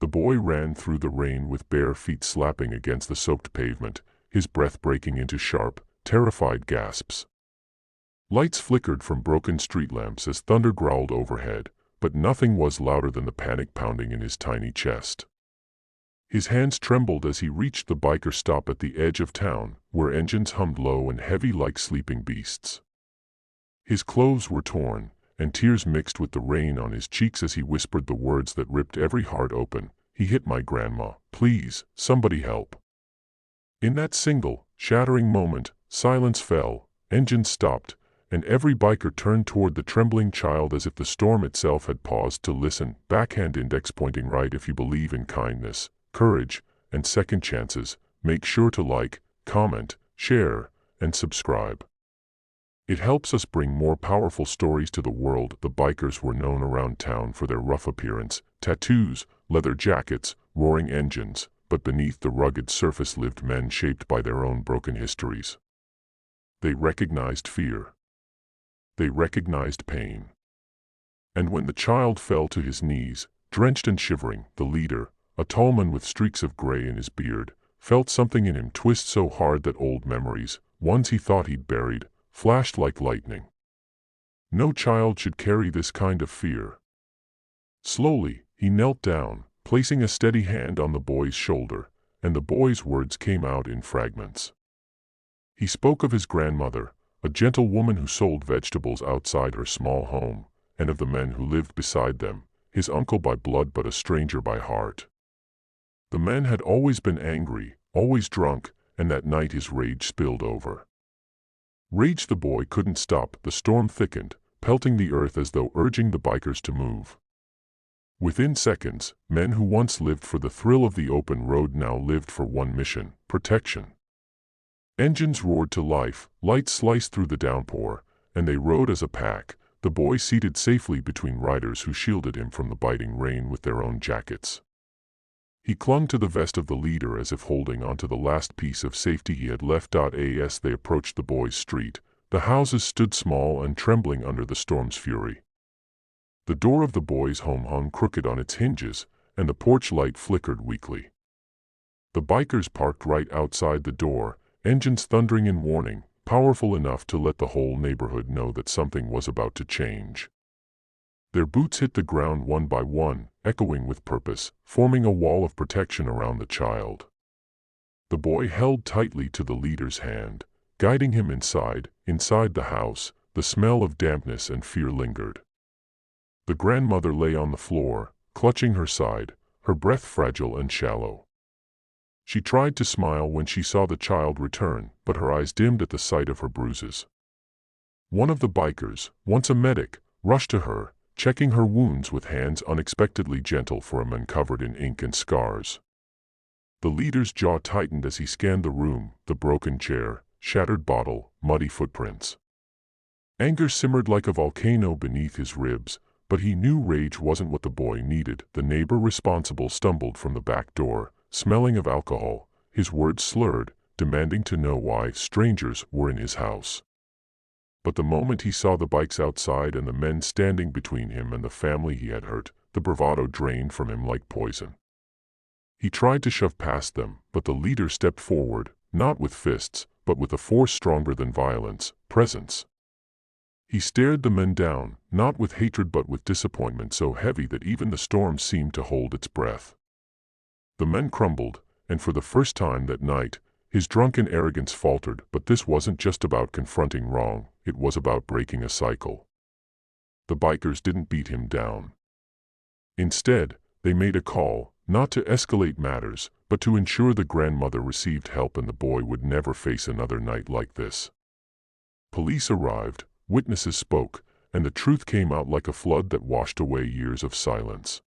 The boy ran through the rain with bare feet slapping against the soaked pavement, his breath breaking into sharp, terrified gasps. Lights flickered from broken street lamps as thunder growled overhead, but nothing was louder than the panic pounding in his tiny chest. His hands trembled as he reached the biker stop at the edge of town, where engines hummed low and heavy like sleeping beasts. His clothes were torn, and tears mixed with the rain on his cheeks as he whispered the words that ripped every heart open. "He hit my grandma. Please, somebody help." In that single, shattering moment, silence fell, engines stopped, and every biker turned toward the trembling child as if the storm itself had paused to listen. Backhand index pointing right. If you believe in kindness, courage, and second chances, make sure to like, comment, share, and subscribe. It helps us bring more powerful stories to the world. The bikers were known around town for their rough appearance, tattoos, leather jackets, roaring engines, but beneath the rugged surface lived men shaped by their own broken histories. They recognized fear. They recognized pain. And when the child fell to his knees, drenched and shivering, the leader, a tall man with streaks of gray in his beard, felt something in him twist so hard that old memories, ones he thought he'd buried, flashed like lightning. No child should carry this kind of fear. Slowly, he knelt down, placing a steady hand on the boy's shoulder, and the boy's words came out in fragments. He spoke of his grandmother, a gentle woman who sold vegetables outside her small home, and of the men who lived beside them, his uncle by blood but a stranger by heart. The men had always been angry, always drunk, and that night his rage spilled over. Rage the boy couldn't stop. The storm thickened, pelting the earth as though urging the bikers to move. Within seconds, men who once lived for the thrill of the open road now lived for one mission: protection. Engines roared to life, lights sliced through the downpour, and they rode as a pack, the boy seated safely between riders who shielded him from the biting rain with their own jackets. He clung to the vest of the leader as if holding onto the last piece of safety he had left. As they approached the boy's street, the houses stood small and trembling under the storm's fury. The door of the boy's home hung crooked on its hinges, and the porch light flickered weakly. The bikers parked right outside the door, engines thundering in warning, powerful enough to let the whole neighborhood know that something was about to change. Their boots hit the ground one by one, echoing with purpose, forming a wall of protection around the child. The boy held tightly to the leader's hand, guiding him inside the house. The smell of dampness and fear lingered. The grandmother lay on the floor, clutching her side, her breath fragile and shallow. She tried to smile when she saw the child return, but her eyes dimmed at the sight of her bruises. One of the bikers, once a medic, rushed to her, checking her wounds with hands unexpectedly gentle for a man covered in ink and scars. The leader's jaw tightened as he scanned the room, the broken chair, shattered bottle, muddy footprints. Anger simmered like a volcano beneath his ribs, but he knew rage wasn't what the boy needed. The neighbor responsible stumbled from the back door, smelling of alcohol, his words slurred, demanding to know why strangers were in his house. But the moment he saw the bikes outside and the men standing between him and the family he had hurt, the bravado drained from him like poison. He tried to shove past them, but the leader stepped forward, not with fists, but with a force stronger than violence, presence. He stared the men down, not with hatred but with disappointment so heavy that even the storm seemed to hold its breath. The men crumbled, and for the first time that night, his drunken arrogance faltered. But this wasn't just about confronting wrong, it was about breaking a cycle. The bikers didn't beat him down. Instead, they made a call, not to escalate matters, but to ensure the grandmother received help and the boy would never face another night like this. Police arrived, witnesses spoke, and the truth came out like a flood that washed away years of silence.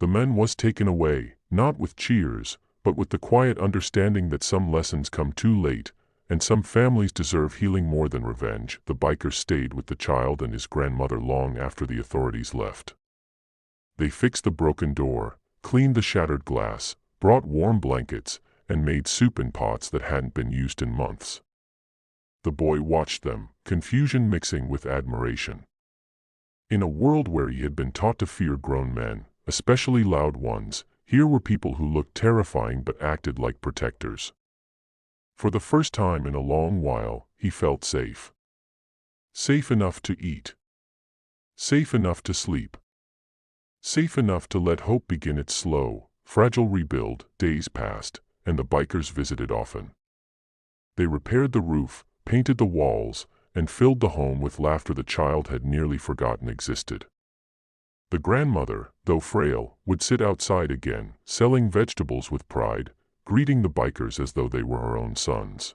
The man was taken away, not with cheers, but with the quiet understanding that some lessons come too late, and some families deserve healing more than revenge. The biker stayed with the child and his grandmother long after the authorities left. They fixed the broken door, cleaned the shattered glass, brought warm blankets, and made soup in pots that hadn't been used in months. The boy watched them, confusion mixing with admiration. In a world where he had been taught to fear grown men, especially loud ones. Here were people who looked terrifying but acted like protectors. For the first time in a long while, he felt safe. Safe enough to eat. Safe enough to sleep. Safe enough to let hope begin its slow, fragile rebuild. Days passed, and the bikers visited often. They repaired the roof, painted the walls, and filled the home with laughter the child had nearly forgotten existed. The grandmother, though frail, would sit outside again, selling vegetables with pride, greeting the bikers as though they were her own sons.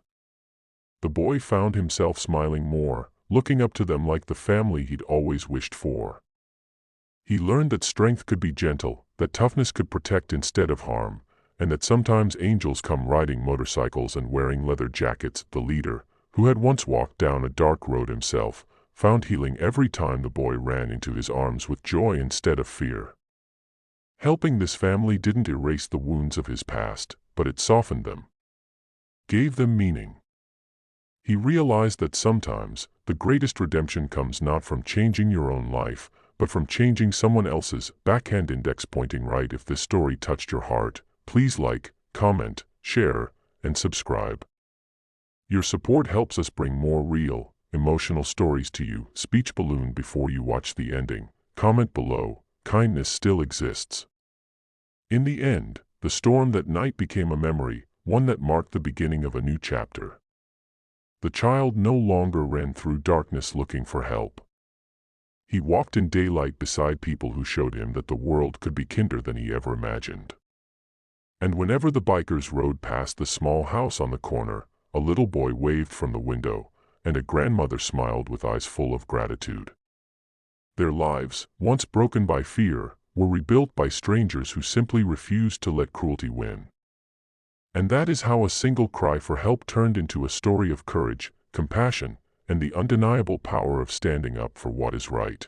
The boy found himself smiling more, looking up to them like the family he'd always wished for. He learned that strength could be gentle, that toughness could protect instead of harm, and that sometimes angels come riding motorcycles and wearing leather jackets. The leader, who had once walked down a dark road himself, found healing every time the boy ran into his arms with joy instead of fear. Helping this family didn't erase the wounds of his past, but it softened them, gave them meaning. He realized that sometimes, the greatest redemption comes not from changing your own life, but from changing someone else's. Backhand index pointing right. If this story touched your heart, please like, comment, share, and subscribe. Your support helps us bring more real, emotional stories to you. Speech balloon before you watch the ending. Comment below, kindness still exists. In the end, the storm that night became a memory, one that marked the beginning of a new chapter. The child no longer ran through darkness looking for help. He walked in daylight beside people who showed him that the world could be kinder than he ever imagined. And whenever the bikers rode past the small house on the corner, a little boy waved from the window, and a grandmother smiled with eyes full of gratitude. Their lives, once broken by fear, were rebuilt by strangers who simply refused to let cruelty win. And that is how a single cry for help turned into a story of courage, compassion, and the undeniable power of standing up for what is right.